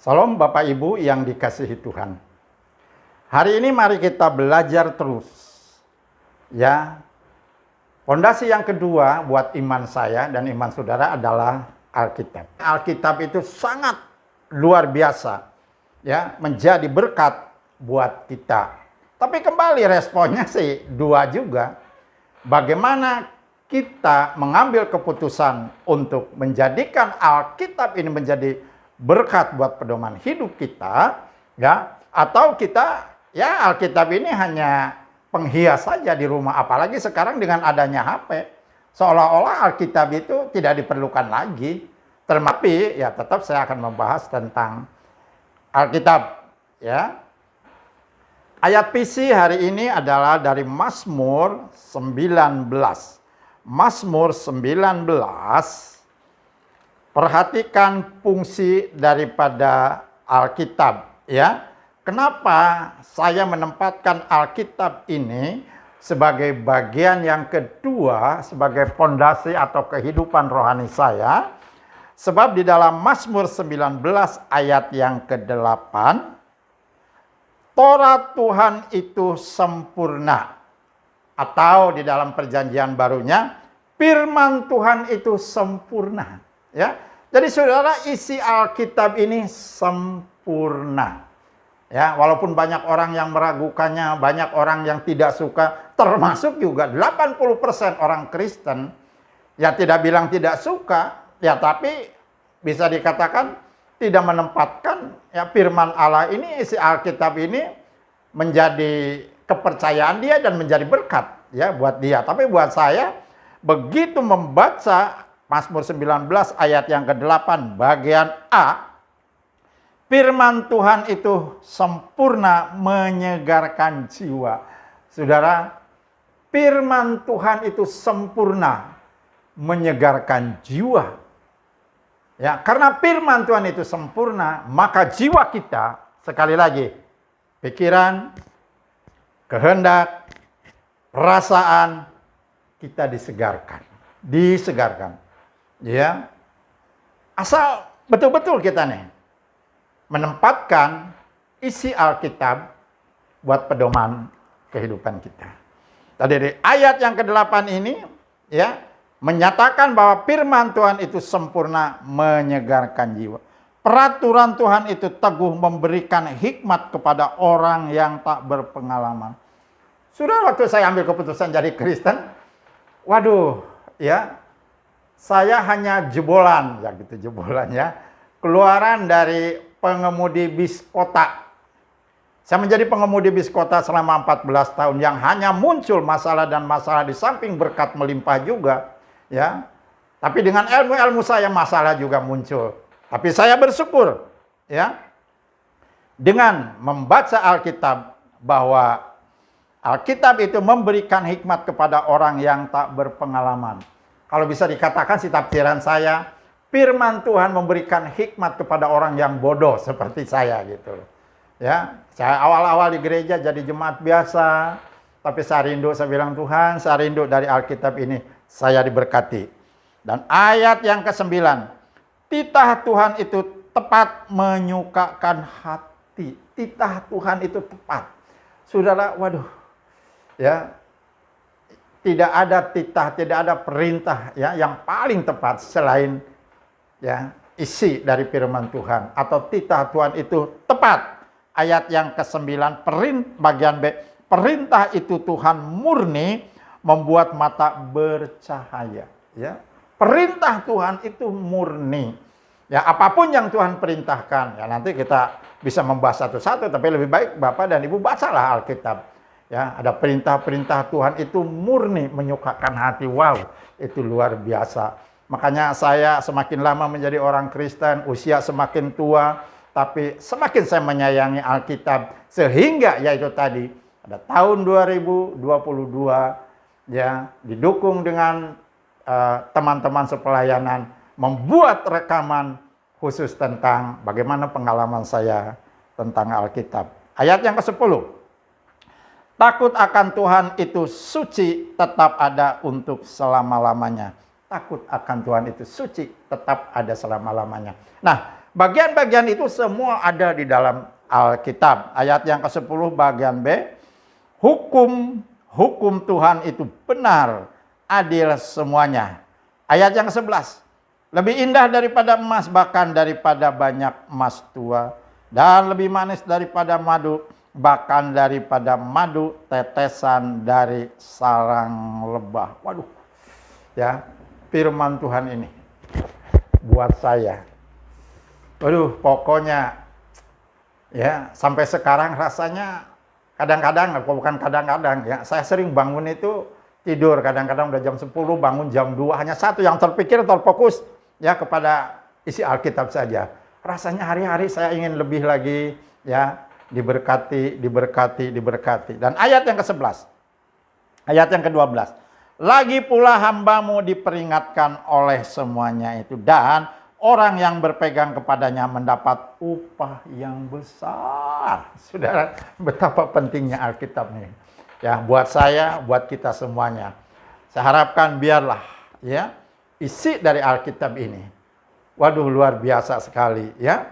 Salam Bapak Ibu yang dikasihi Tuhan. Hari ini mari kita belajar terus. Ya. Fondasi yang kedua buat iman saya dan iman saudara adalah Alkitab. Alkitab itu sangat luar biasa. Ya, menjadi berkat buat kita. Tapi kembali responnya sih dua juga. Bagaimana kita mengambil keputusan untuk menjadikan Alkitab ini menjadi berkat buat pedoman hidup kita, ya, atau kita, ya, Alkitab ini hanya penghias saja di rumah, apalagi sekarang dengan adanya HP, seolah-olah Alkitab itu tidak diperlukan lagi. Tapi ya tetap saya akan membahas tentang Alkitab, ya. Ayat PC hari ini adalah dari Mazmur 19. Mazmur 19. Perhatikan fungsi daripada Alkitab, ya. Kenapa saya menempatkan Alkitab ini sebagai bagian yang kedua, sebagai fondasi atau kehidupan rohani saya? Sebab di dalam Mazmur 19 ayat yang ke-8, Taurat Tuhan itu sempurna. Atau di dalam perjanjian barunya, firman Tuhan itu sempurna. Ya, jadi saudara, isi Alkitab ini sempurna. Ya, walaupun banyak orang yang meragukannya, banyak orang yang tidak suka, termasuk juga 80% orang Kristen, ya tidak bilang tidak suka, ya tapi bisa dikatakan tidak menempatkan ya firman Allah ini, isi Alkitab ini menjadi kepercayaan dia dan menjadi berkat ya buat dia. Tapi buat saya, begitu membaca Mazmur 19 ayat yang ke-8 bagian A, firman Tuhan itu sempurna menyegarkan jiwa. Saudara, firman Tuhan itu sempurna menyegarkan jiwa. Ya, karena firman Tuhan itu sempurna, maka jiwa kita, sekali lagi, pikiran, kehendak, perasaan kita disegarkan. Ya, asal betul-betul kita nih menempatkan isi Alkitab buat pedoman kehidupan kita. Tadi dari ayat yang ke-8 ini ya menyatakan bahwa firman Tuhan itu sempurna menyegarkan jiwa. Peraturan Tuhan itu teguh memberikan hikmat kepada orang yang tak berpengalaman. Sudah waktu saya ambil keputusan jadi Kristen, waduh, ya, saya hanya jebolan, ya gitu jebolan ya, keluaran dari pengemudi bis kota. Saya menjadi pengemudi bis kota selama 14 tahun yang hanya muncul masalah dan masalah di samping berkat melimpah juga, ya. Tapi dengan ilmu-ilmu saya masalah juga muncul. Tapi saya bersyukur, ya, dengan membaca Alkitab bahwa Alkitab itu memberikan hikmat kepada orang yang tak berpengalaman. Kalau bisa dikatakan si tafsiran saya, firman Tuhan memberikan hikmat kepada orang yang bodoh seperti saya gitu. Ya, saya awal-awal di gereja jadi jemaat biasa, tapi saya rindu, saya bilang Tuhan, saya rindu dari Alkitab ini saya diberkati. Dan ayat yang ke-9, titah Tuhan itu tepat menyukakan hati. Titah Tuhan itu tepat. Saudara, waduh. Ya, tidak ada titah, tidak ada perintah ya yang paling tepat selain ya isi dari firman Tuhan atau titah Tuhan itu tepat. Ayat yang ke-9 bagian B, perintah itu Tuhan murni membuat mata bercahaya ya. Perintah Tuhan itu murni. Ya, apapun yang Tuhan perintahkan, ya nanti kita bisa membahas satu-satu, tapi lebih baik Bapak dan Ibu bacalah Alkitab. Ya, ada perintah-perintah Tuhan itu murni menyukakan hati. Wow, itu luar biasa. Makanya saya semakin lama menjadi orang Kristen, usia semakin tua, tapi semakin saya menyayangi Alkitab sehingga yaitu tadi pada tahun 2022 ya didukung dengan teman-teman sepelayanan membuat rekaman khusus tentang bagaimana pengalaman saya tentang Alkitab. Ayat yang ke-10. Takut akan Tuhan itu suci tetap ada untuk selama-lamanya. Takut akan Tuhan itu suci tetap ada selama-lamanya. Nah, Bagian-bagian itu semua ada di dalam Alkitab. Ayat yang ke-10 bagian B. Hukum Tuhan itu benar, adil semuanya. Ayat yang ke-11. Lebih indah daripada emas, bahkan daripada banyak emas tua. Dan lebih manis daripada madu, bahkan daripada madu tetesan dari sarang lebah. Waduh, ya, firman Tuhan ini buat saya. Waduh, pokoknya ya sampai sekarang rasanya kadang-kadang, bukan kadang-kadang ya, saya sering bangun itu tidur kadang-kadang udah jam 10, bangun jam 2, hanya satu yang terpikir, terfokus ya kepada isi Alkitab saja. Rasanya hari-hari saya ingin lebih lagi ya, diberkati. Dan ayat yang ke-11, ayat yang ke-12. Lagi pula hambamu diperingatkan oleh semuanya itu, dan orang yang berpegang kepadanya mendapat upah yang besar. Saudara, betapa pentingnya Alkitab nih. Ya, buat saya, buat kita semuanya. Saya harapkan biarlah ya isi dari Alkitab ini. Waduh, luar biasa sekali ya.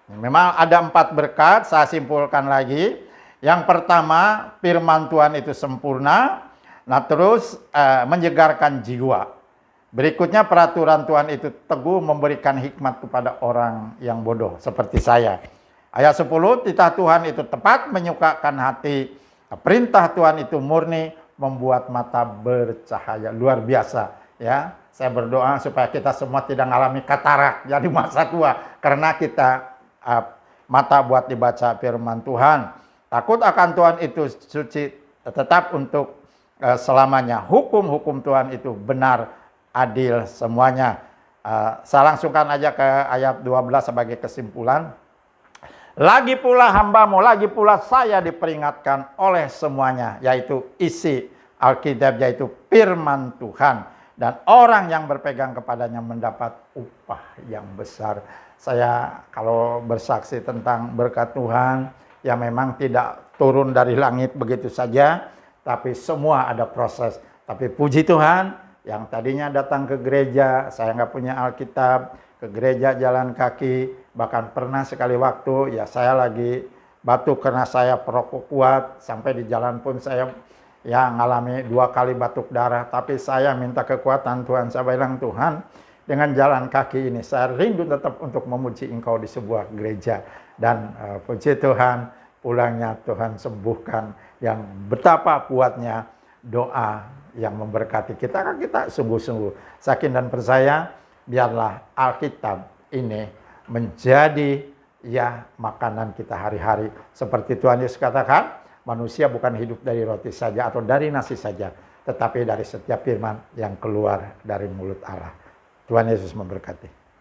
Memang ada 4 berkat, saya simpulkan lagi. Yang pertama, firman Tuhan itu sempurna. Nah, terus menyegarkan jiwa. Berikutnya, peraturan Tuhan itu teguh, memberikan hikmat kepada orang yang bodoh seperti saya. Ayat 10, titah Tuhan itu tepat, menyukakan hati. Perintah Tuhan itu murni, membuat mata bercahaya. Luar biasa ya. Saya berdoa supaya kita semua tidak mengalami katarak jadi masa tua karena kita mata buat dibaca firman Tuhan. Takut akan Tuhan itu suci, tetap untuk selamanya. Hukum-hukum Tuhan itu benar, adil semuanya. Saya langsungkan aja ke ayat 12 sebagai kesimpulan. Lagi pula hambamu, lagi pula saya diperingatkan oleh semuanya, yaitu isi Alkitab, yaitu firman Tuhan. Dan orang yang berpegang kepadanya mendapat upah yang besar. Saya kalau bersaksi tentang berkat Tuhan, ya memang tidak turun dari langit begitu saja, tapi semua ada proses. Tapi puji Tuhan, yang tadinya datang ke gereja, saya nggak punya Alkitab, ke gereja jalan kaki, bahkan pernah sekali waktu, ya saya lagi batuk karena saya perokok kuat, sampai di jalan pun saya ya ngalami 2 kali batuk darah, tapi saya minta kekuatan Tuhan. Saya bilang, Tuhan, dengan jalan kaki ini saya rindu tetap untuk memuji Engkau di sebuah gereja. Dan puji Tuhan, pulangnya Tuhan sembuhkan. Yang betapa kuatnya doa yang memberkati kita, kan kita sungguh-sungguh yakin dan percaya, biarlah Alkitab ini menjadi ya makanan kita hari-hari. Seperti Tuhan Yesus katakan, manusia bukan hidup dari roti saja atau dari nasi saja, tetapi dari setiap firman yang keluar dari mulut Allah. Tuhan Yesus memberkati.